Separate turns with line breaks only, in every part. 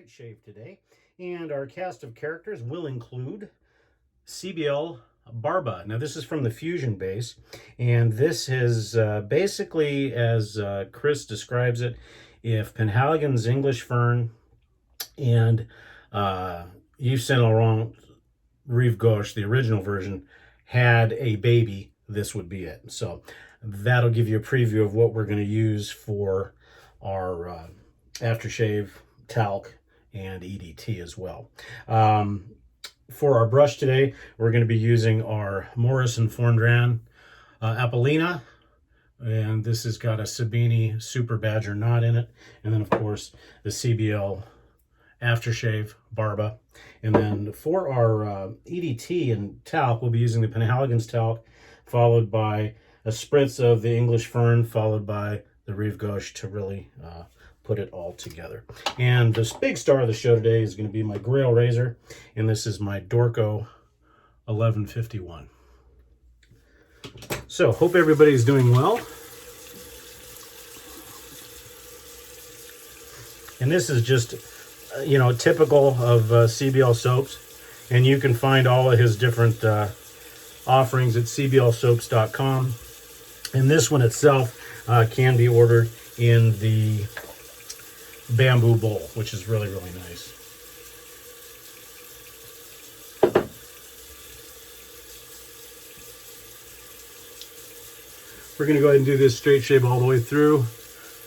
straight shave today, and our cast of characters will include CBL Barba. Now this is from the Fusion base, and this is basically, as Chris describes it, if Penhaligon's English Fern and YSL Rive Gauche, the original version, had a baby, this would be it. So that'll give you a preview of what we're going to use for our aftershave, talc, and EDT as well. For our brush today, we're going to be using our Morris and Forndran Apolina, and this has got a Sabini Super Badger knot in it, and then of course the CBL Aftershave Barba. And then for our EDT and talc, we'll be using the Penhaligon's talc, followed by a spritz of the English Fern, followed by the Rive Gauche to really put it all together. And this big star of the show today is going to be my Grail razor, and this is my Dorko 1151. So hope everybody's doing well. And this is just typical of CBL soaps, and you can find all of his different offerings at cblsoaps.com. and this one itself can be ordered in the bamboo bowl, which is really nice. We're going to go ahead and do this straight shave all the way through,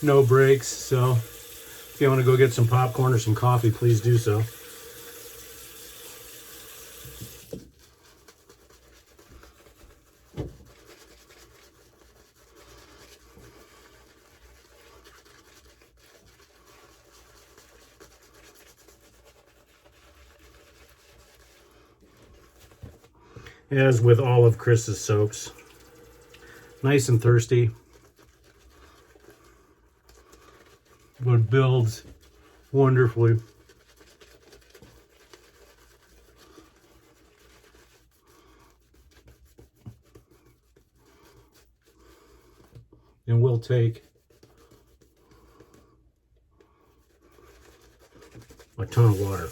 no breaks. So if you want to go get some popcorn or some coffee, please do so. As with all of Chris's soaps, nice and thirsty, but builds wonderfully. And we'll take a ton of water.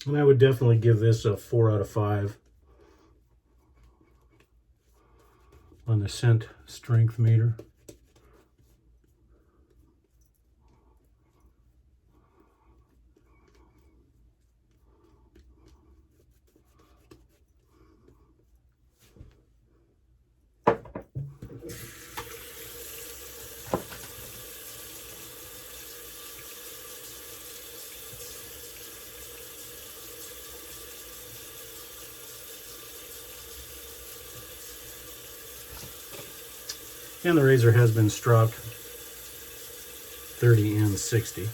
And I would definitely give this a 4 out of 5 on the scent strength meter. And the razor has been stropped 30 and 60.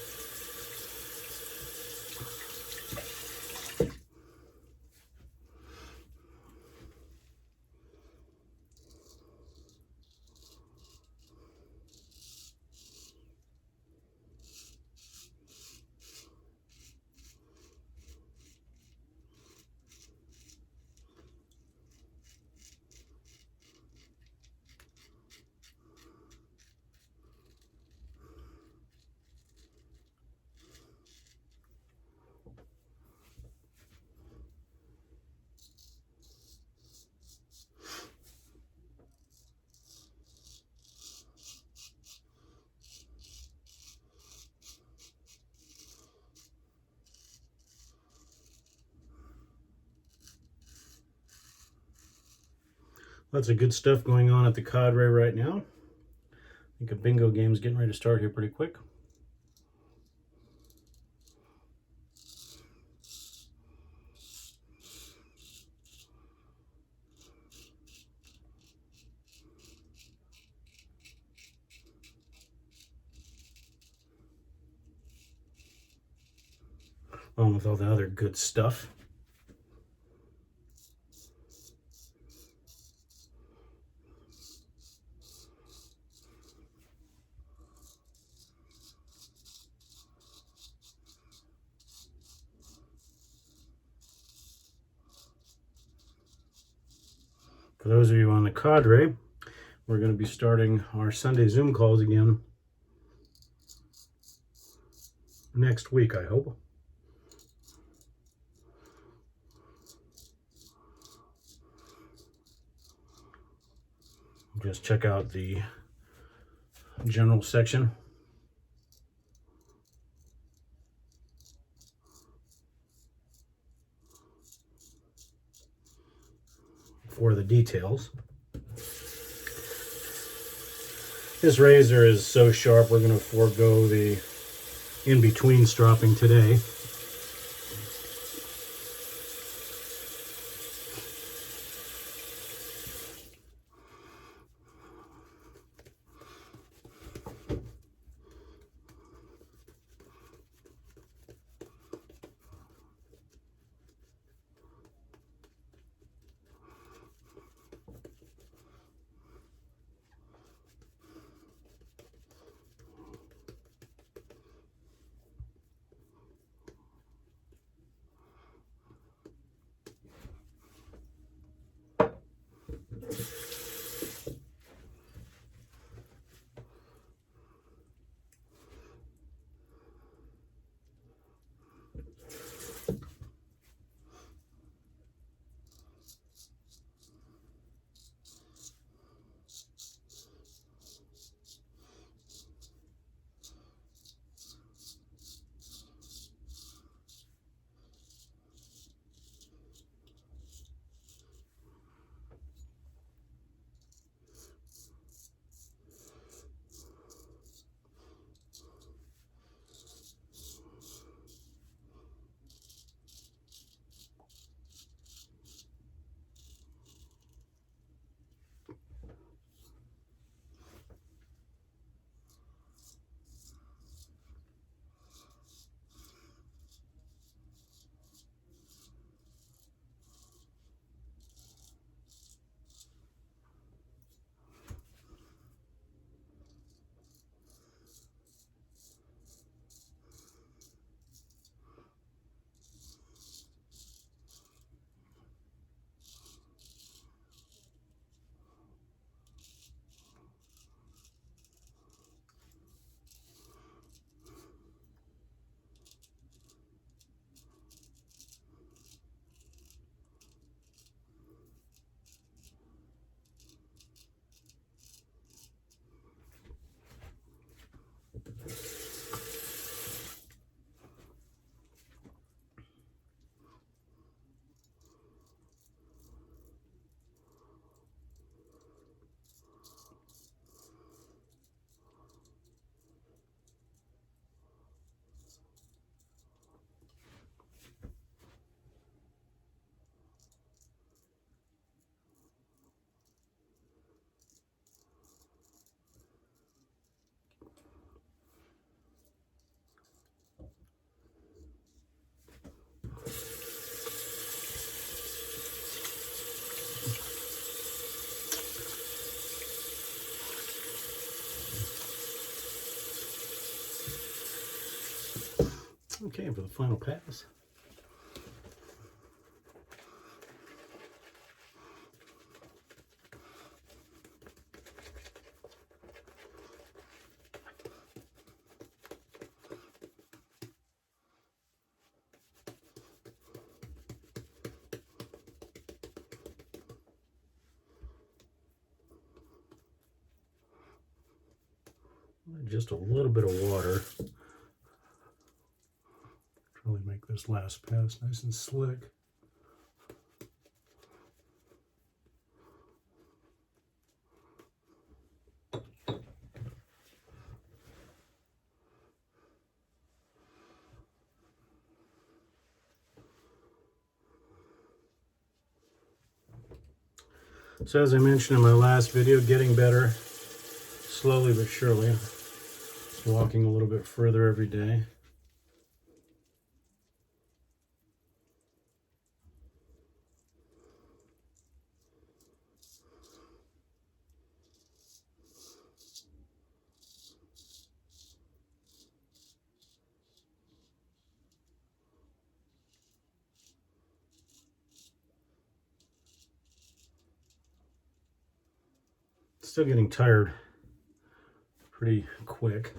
Lots of good stuff going on at the cadre right now. I think a bingo game is getting ready to start here pretty quick. Along with all the other good stuff. For those of you on the cadre, we're going to be starting our Sunday Zoom calls again next week, I hope. Just check out the general section for the details. This razor is so sharp, we're going to forego the in-between stropping today. Okay, for the final pass. Just a little bit of water. Really make this last pass nice and slick. So as I mentioned in my last video, getting better slowly but surely. Walking a little bit further every day. still getting tired pretty quick.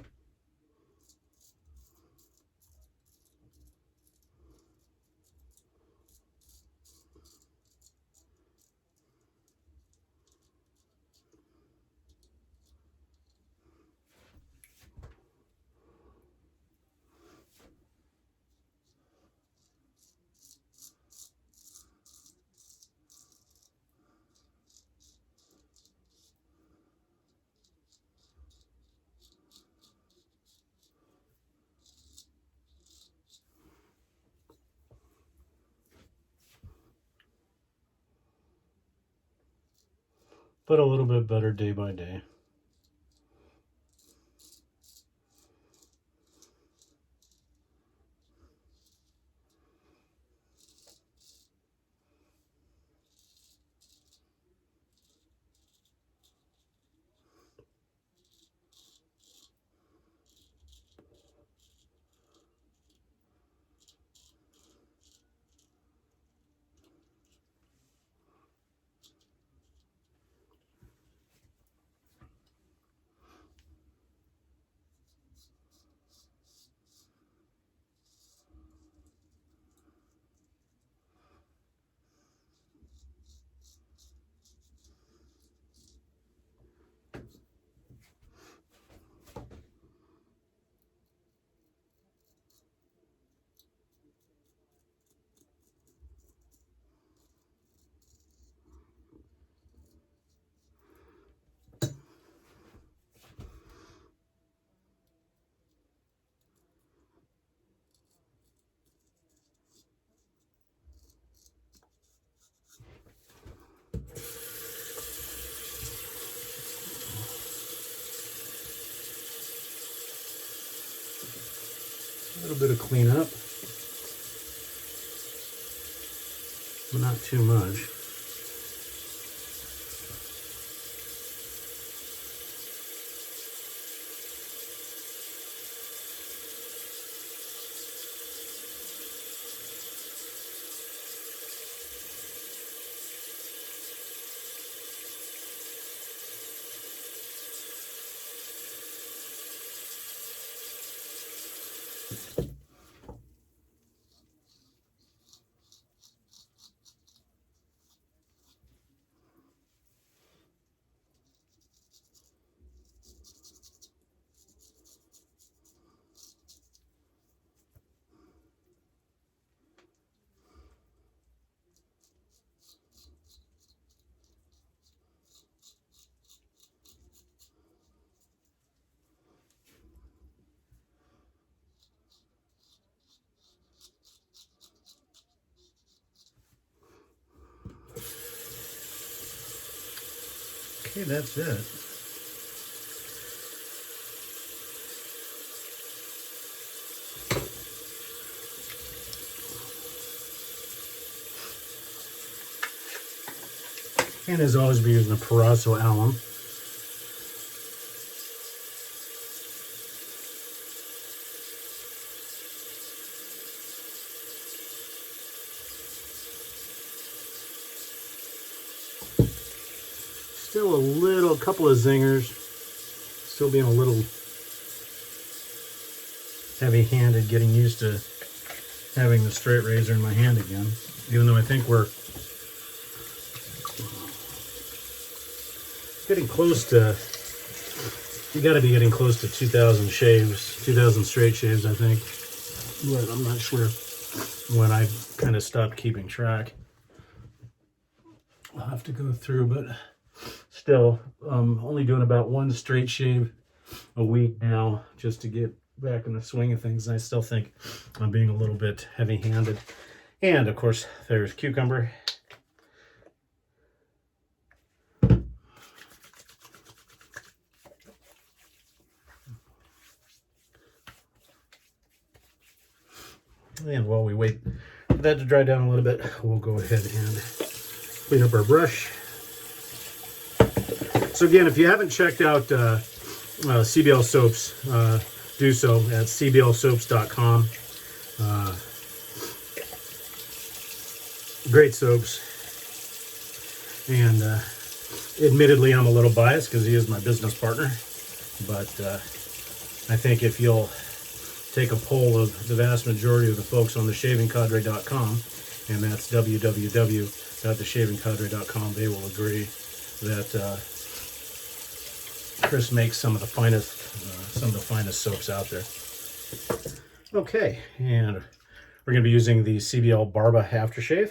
But a little bit better day by day. A little bit of cleanup, but not too much. Okay, that's it. And as always, we're using a Proraso alum. Still a couple of zingers, still being a little heavy-handed, getting used to having the straight razor in my hand again, even though I think we're getting close to, you got to be getting close to 2,000 shaves, 2,000 straight shaves, I think, but I'm not sure when I kind of stopped keeping track. I'll have to go through, but still, only doing about one straight shave a week now just to get back in the swing of things. And I still think I'm being a little bit heavy-handed. And of course, there's cucumber. And while we wait for that to dry down a little bit, we'll go ahead and clean up our brush. So again, if you haven't checked out CBL soaps, do so at cblsoaps.com. Great soaps. And Admittedly, I'm a little biased because he is my business partner, but I think if you'll take a poll of the vast majority of the folks on theshavingcadre.com, and that's www.theshavingcadre.com, they will agree that Chris makes some of the finest soaps out there. Okay, and we're going to be using the CBL Barba Aftershave.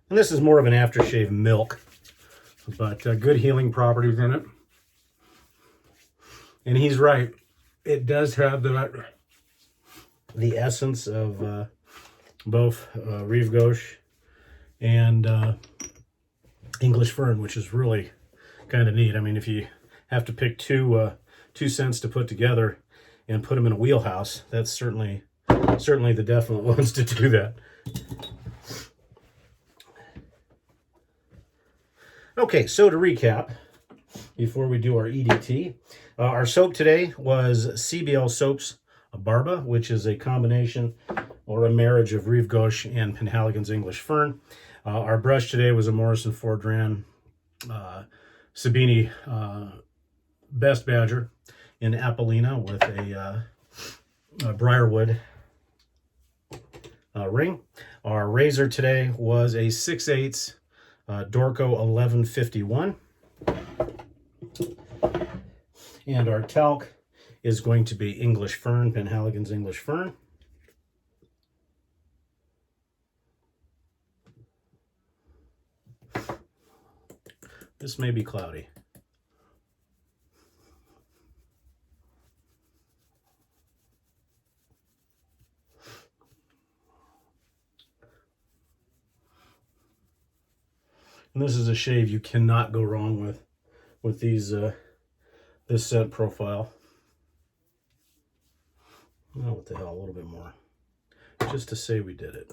And this is more of an aftershave milk, but good healing properties in it. And he's right. It does have the essence of both Rive Gauche and English Fern, which is really kind of neat. I mean, if you have to pick two scents to put together and put them in a wheelhouse, that's certainly the definite ones to do that. Okay, so to recap, before we do our EDT, our soap today was CBL Soaps Barba, which is a combination or a marriage of Rive Gauche and Penhaligon's English Fern. Our brush today was a Morrison Forndran Sabini Best Badger in Apolina with a briarwood ring. Our razor today was a 6/8 Dorko 1151. And our talc is going to be English Fern, Penhaligon's English Fern. This may be cloudy. And this is a shave you cannot go wrong with these this scent profile. Oh, what the hell, a little bit more. Just to say we did it.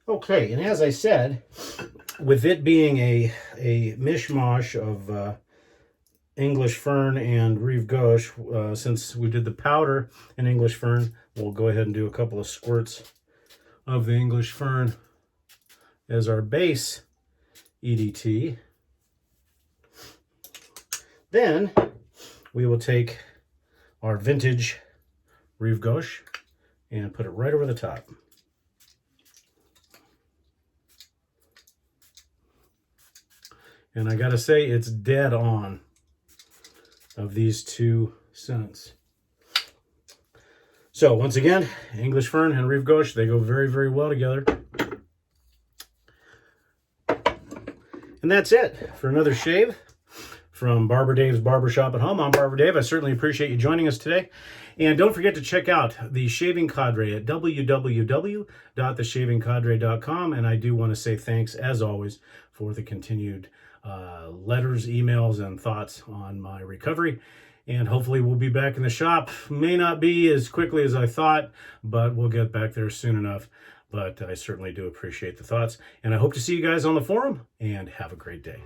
Okay, and as I said, with it being a mishmash of English Fern and Rive Gauche, since we did the powder in English Fern, we'll go ahead and do a couple of squirts of the English Fern as our base EDT. Then we will take our vintage Rive Gauche and put it right over the top. And I gotta say, it's dead on of these two scents. So once again, English Fern and Rive Gauche, they go very, very well together. And that's it for another shave from Barber Dave's Barbershop at Home. I'm Barber Dave. I certainly appreciate you joining us today. And don't forget to check out the Shaving Cadre at www.theshavingcadre.com. And I do want to say thanks, as always, for the continued letters, emails, and thoughts on my recovery. And hopefully we'll be back in the shop. May not be as quickly as I thought, but we'll get back there soon enough. But I certainly do appreciate the thoughts. And I hope to see you guys on the forum, and have a great day.